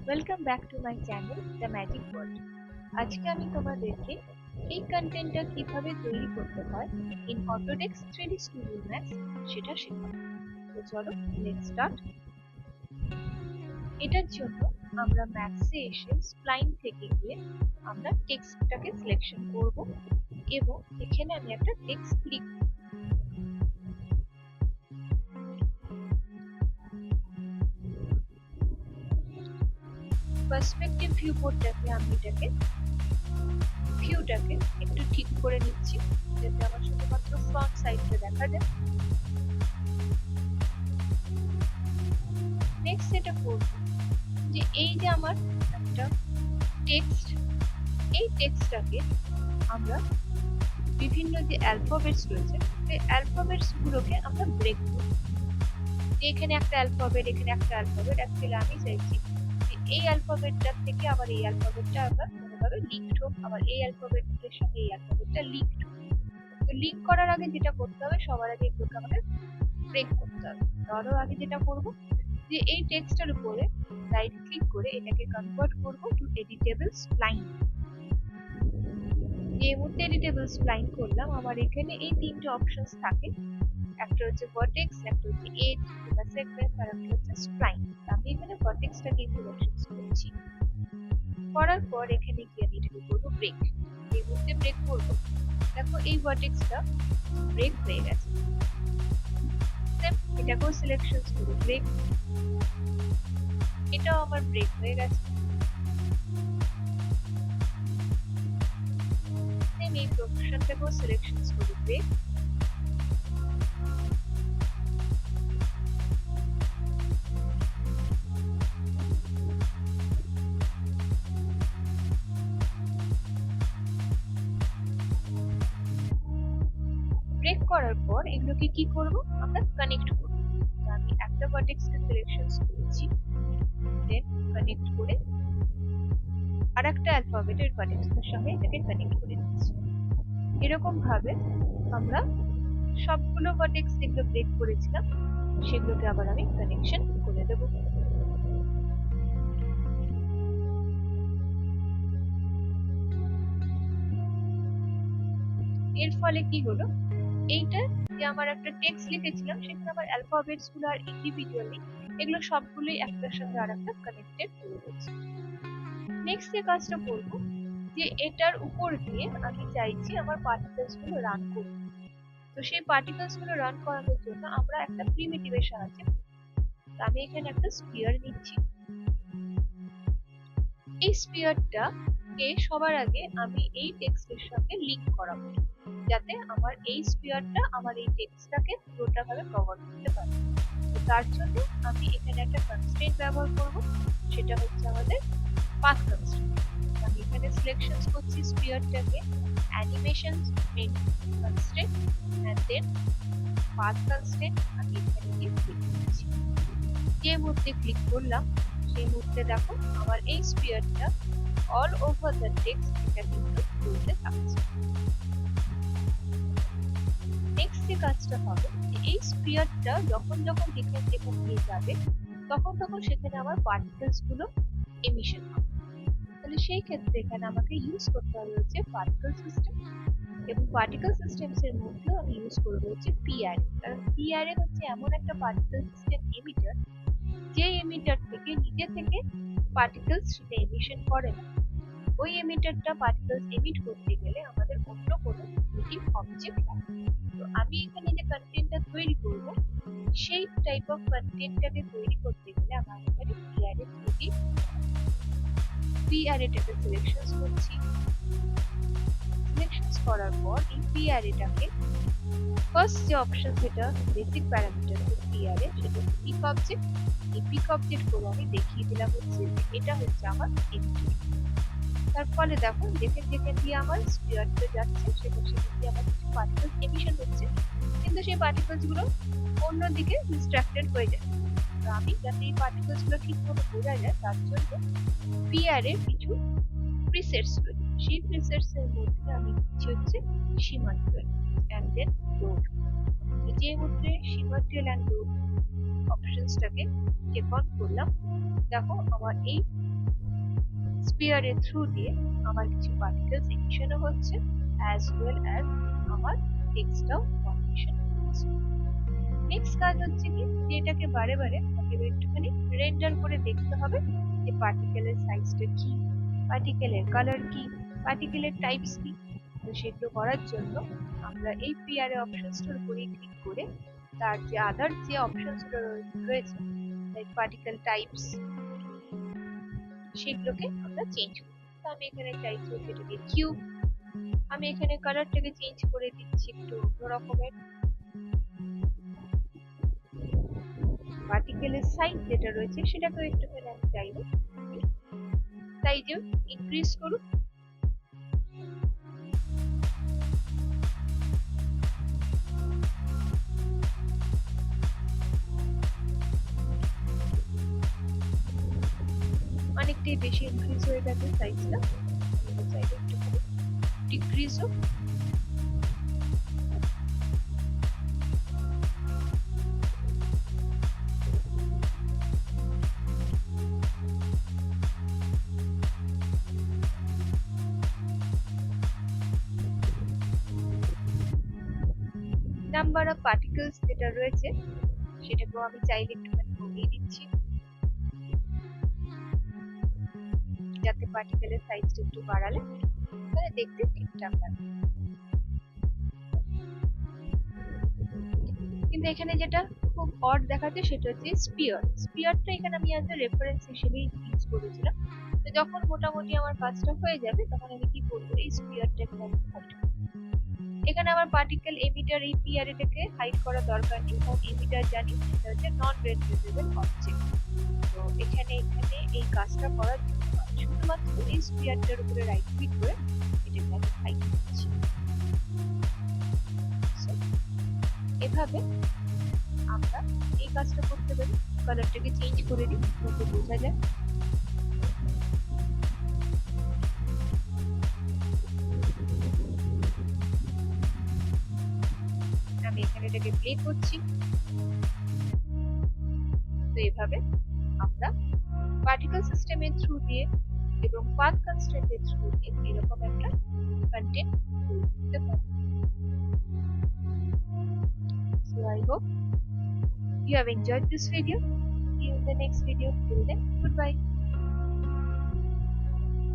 Welcome back to my channel the magic world. আজকে আমি তোমাদেরকে এই কন্টেন্টটা কিভাবে তৈরি করতে হয় in Autodesk 3D studio max সেটা শেখাবো। তো চলো লেটস স্টার্ট। এটার জন্য আমরা ম্যাক্সে এসে স্প্লাইন থেকে গিয়ে আমরা টেক্সটটাকে সিলেকশন করব এবং এখানে আমি একটা টেক্সট লিখব। পার্সপেক্টিভ ভিউপোর্টটাকে আমি ভিউটাকে একটু ঠিক করে নিচ্ছি যাতে আমার শুধুমাত্র ফ্রন্ট সাইডটা দেখা যায়। নেক্সট যেটা করব যে এই যে আমার একটা টেক্সট, এই টেক্সটটাকে আমরা বিভিন্ন যে অ্যালফাবেটস রয়েছে সেই অ্যালফাবেটস গুলোকে আমরা ব্রেক করব। এখানে একটা অ্যালফাবেট, এখানে একটা অ্যালফাবেট, অ্যাকচুয়ালি আমি চাইছি যে এই অ্যালফাবেটটা থেকে আবার এই অ্যালফাবেটটা আবার কোনোভাবে লিঙ্কড হোক, আবার এই অ্যালফাবেটের সঙ্গে এই অ্যালফাবেটটা লিঙ্কড হোক। তো লিঙ্ক করার আগে যেটা করতে হবে, সবার আগে এগুলোকে আমাদের ব্রেক করতে হবে। তারও আগে যেটা করব যে এই টেক্সটের উপরে রাইট ক্লিক করে এটাকে কনভার্ট করব টু এডিটেবল স্প্লাইন। এই মুহূর্তে এডিটেবল স্প্লাইন করলাম। আমার এখানে এই তিনটে অপশনস থাকে, একটা হচ্ছে ভার্টেক্স, একটা হচ্ছে এজ বা সেগমেন্ট, আর একটা হচ্ছে স্প্লাইন। আমি এখানে ভার্টেক্সটাকে সিলেকশন করছি। করার পর এখানে গিয়ে আমি এটাকে করব ব্রেক। এই মুহূর্তে ব্রেক করব। দেখো এই ভার্টেক্সটা ব্রেক হয়ে গেছে। এটাকেও সিলেকশন করব, ব্রেক। এটাও আমার ব্রেক হয়ে গেছে। সেম এই প্রফেশনটাকেও সিলেকশন করব, ব্রেক। ব্রেক করার পর এগুলোকে কি করব, আমরা কানেক্ট করব। আমি একটা ভার্টেক্সকে সিলেকশন করেছি, দেন কানেক্ট করে আরেকটা অ্যালফাবেটের ভার্টেক্সের সঙ্গে এটাকে কানেক্ট করে দিচ্ছি। এরকম ভাবে আমরা সবগুলো ভার্টেক্স যেগুলো ব্রেক করেছিলাম সেগুলোকে আবার আমি কানেকশন করে দেব। এর ফলে কি হলো, এইটা যে আমার একটা টেক্সট লিখেছিলাম সেখানে আমার অ্যালফাবেটস গুলো আর ইন্ডিভিজুয়ালি এগুলো সবগুলোই একটার সাথে আরেকটা কানেক্টেড হয়ে গেছে। নেক্সট যে কাজটা করব যে এটার উপর দিয়ে আমি চাইছি আমার পার্টিকেলস গুলো রান করতে। তো সেই পার্টিকেলস গুলো রান করানোর জন্য আমরা একটা প্রিমিটিভের সাহায্যে, আমি এখানে একটা স্পিয়ার নিচ্ছি। এই স্পিয়ারটা কে সবার আগে আমি এই টেক্সটের সঙ্গে লিংক করাবো, যাতে আমার এই স্পিয়ারটা আমার এই টেক্সটটাকে পুরোটাভাবে কভার করতে পারে। তার জন্য আমি এখানে একটা কনস্ট্রেন্ট ব্যবহার করব, সেটা হচ্ছে আমাদের পাথ কনস্ট্রেন্ট। আমি এখানে সিলেকশন করছি স্পিয়ারটাকে animation main constraint and then path constraint. আমি এখানে গিয়ে ক্লিক করছি। যে মুহূর্তে ক্লিক করলাম সেই মুহূর্তে দেখো আমার এই স্পিয়ারটা অল ওভার দ্য টেক্সট এটা কিন্তু চলতে থাকছে। নেক্সট যে কাজটা হবে, এই স্পিয়ারটা যখন যখন যেখানে দিয়ে যাবে তখন তখন সেখানে আমার পার্টিকেলস গুলো এমিশন হবে। তাহলে সেই ক্ষেত্রে এখানে আমাকে ইউজ করতে হবে হচ্ছে পার্টিকেল সিস্টেম, এবং পার্টিকেল সিস্টেমস এর মধ্যে আমি ইউজ করব হচ্ছে পিআরএ। কারণ পিআরএ হচ্ছে এমন একটা পার্টিকেল সিস্টেম এমিটার, যে এমিটার থেকে নিজে থেকে পার্টিকেলস সেটা এমিশন করে না। ওই এমিটারটা পার্টিকেলস এমিট করতে গেলে আমাদের অন্য কোনো এমিটিভ অবজেক্ট লাগে। তো আমি এখানে যে কন্টেন্টটা তৈরি করব সেই টাইপ অফ কন্টেন্টটাকে তৈরি করতে গেলে আমার এখানে পিআরএটাকে সিলেকশন করছি। সিলেকশন করার পর এই পিআরএটাকে ফার্স্ট যে অপশন, সেটা বেসিক প্যারামিটার পিআরএ, সেটা পিক অবজেক্ট। এই পিক অবজেক্ট গুলো আমি দেখিয়ে দিলাম হচ্ছে এটা হচ্ছে আমার এমিটার। তার ফলে দেখো যেখানে যেখানে দিয়ে আমার স্পিয়ারটা যাচ্ছে সেখানে সেখানে দিয়ে আমার কিছু পার্টিকেলস এমিশন হচ্ছে, কিন্তু সেই পার্টিকেলস গুলো অন্যদিকে ডিস্ট্রাক্টেড হয়ে যায়। তো আমি যাতে এই পার্টিকেলস গুলো ঠিকমতো বোঝা যায় তার জন্য পিআরএ কিছু প্রিসেটস রয়েছে। সেই প্রিসেটস এর মধ্যে আমি দিচ্ছি হচ্ছে সিমাট্রিয়াল এন্ড দেন রোড। যে মুহূর্তে সিমাট্রিয়াল এন্ড রোড অপশনসটাকে চেক অন করলাম, দেখো আমার এই স্পিয়ার এর থ্রু দিয়ে আমার কিছু পার্টিকেলস এমিশনও হচ্ছে, অ্যাজ ওয়েল অ্যাজ আমার টেক্সটটাও ফরমেশন হচ্ছে। নেক্সট কাজ হচ্ছে কি, যে এটাকে বারে বারে আমাকে একটুখানি রেন্ডার করে দেখতে হবে যে পার্টিকেলের সাইজটা কি, পার্টিকেলের কালার কি, পার্টিকেলের টাইপস কি। তো সেগুলো করার জন্য আমরা এই পিআরএ অপশনসটার উপরে ক্লিক করে তার যে আদার যে অপশনসগুলো রয়েছে লাইক পার্টিকেল টাইপস, সেগুলোকে আমরা চেঞ্জ করি। তো আমি এখানে চাইছি যেটাকে কিউব, আমি এখানে কালারটাকে চেঞ্জ করে দিচ্ছি একটু অন্য রকমের। পার্টিকেলের সাইজ যেটা রয়েছে সেটাকেও একটুখানি আমি চাইবো সাইজে ইনক্রিজ করুন। অনেকটাই বেশি ইনক্রিজ হয়ে গেছে সাইজটা, চাইবো একটুখানি ডিক্রিজ হোক। নাম্বার অফ পার্টিকেলস যেটা রয়েছে সেটাকেও আমি চাইলে একটুখানি কমিয়ে দিচ্ছি, যাতে পার্টিকেলের সাইজটা একটু বাড়ালে তাহলে দেখতে ঠিকঠাক লাগে। কিন্তু এখানে যেটা খুব অড দেখাচ্ছে সেটা হচ্ছে স্পিয়ারটা এখানে আমি অ্যাজ এ রেফারেন্স হিসেবেই ইউজ করেছিলাম। তো যখন মোটামুটি আমার কাজটা হয়ে যাবে তখন আমি কি করবো, এই স্পিয়ারটা এখানে আমি হাইড করব। এখানে আমার পার্টিকেল এমিটার এই পিআরএটাকে হাইড করার দরকার নেই, কারণ এমিটার জানি এটা হচ্ছে নন রেড্রেসেবল অবজেক্ট। তো এখানে এই কাজটা করার জন্য আমি শুধুমাত্র এই স্পিয়ারটার উপরে রাইট ক্লিক করে এটাকে আমি হাইড করছি। এভাবে আমরা এই কাজটা করতে পারি। কালারটাকে চেঞ্জ করে দিই যাতে বোঝা যায়। আমি এখানে এটাকে প্লে করছি। তো এভাবে আমরা পার্টিকেল সিস্টেমের থ্রু দিয়ে এবং পাথ কনস্ট্রেন্টের থ্রু দিয়ে এরকম একটা কন্টেন্ট তৈরি করতে পারি। So I hope you have enjoyed this video. See you in the next video. Till then, goodbye.